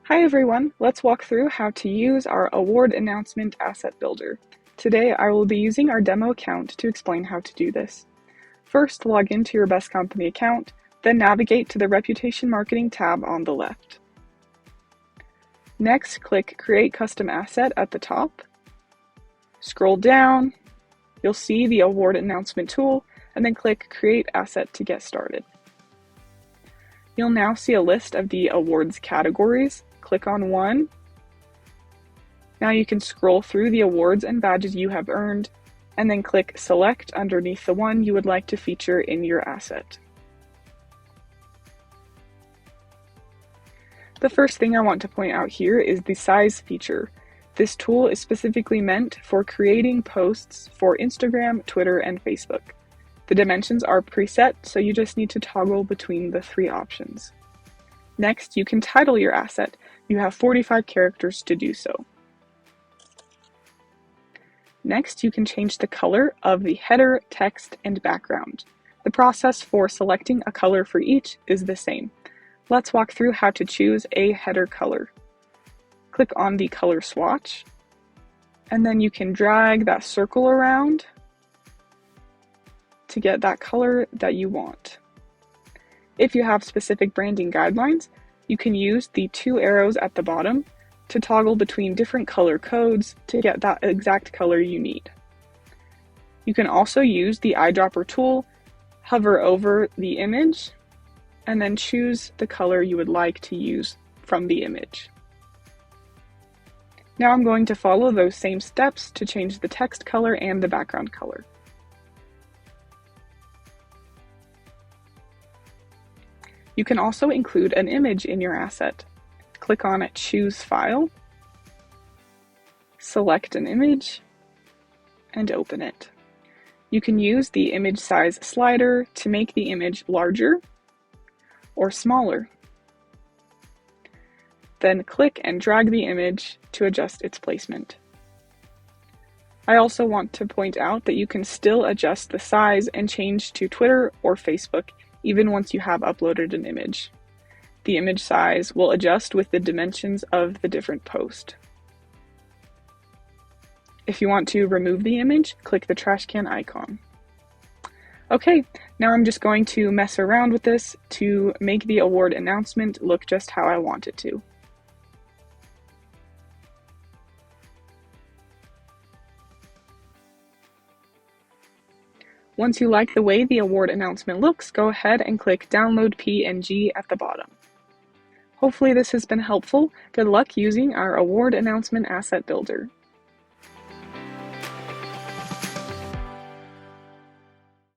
Hi everyone, let's walk through how to use our award announcement asset builder. Today I will be using our demo account to explain how to do this. First, log into your Best Company account, then navigate to the Reputation Marketing tab on the left. Next, click Create Custom Asset at the top. Scroll down, you'll see the award announcement tool, and then click Create Asset to get started. You'll now see a list of the awards categories. Click on one. Now you can scroll through the awards and badges you have earned, and then click Select underneath the one you would like to feature in your asset. The first thing I want to point out here is the size feature. This tool is specifically meant for creating posts for Instagram, Twitter, and Facebook. The dimensions are preset, so you just need to toggle between the three options. Next, you can title your asset. You have 45 characters to do so. Next, you can change the color of the header, text, and background. The process for selecting a color for each is the same. Let's walk through how to choose a header color. Click on the color swatch, and then you can drag that circle around to get that color that you want. If you have specific branding guidelines, you can use the two arrows at the bottom to toggle between different color codes to get that exact color you need. You can also use the eyedropper tool, hover over the image, and then choose the color you would like to use from the image. Now I'm going to follow those same steps to change the text color and the background color. You can also include an image in your asset. Click on Choose File, select an image, and open it. You can use the image size slider to make the image larger or smaller. Then click and drag the image to adjust its placement. I also want to point out that you can still adjust the size and change to Twitter or Facebook even once you have uploaded an image. The image size will adjust with the dimensions of the different post. If you want to remove the image, click the trash can icon. Okay, now I'm just going to mess around with this to make the award announcement look just how I want it to. Once you like the way the award announcement looks, go ahead and click Download PNG at the bottom. Hopefully this has been helpful. Good luck using our award announcement asset builder.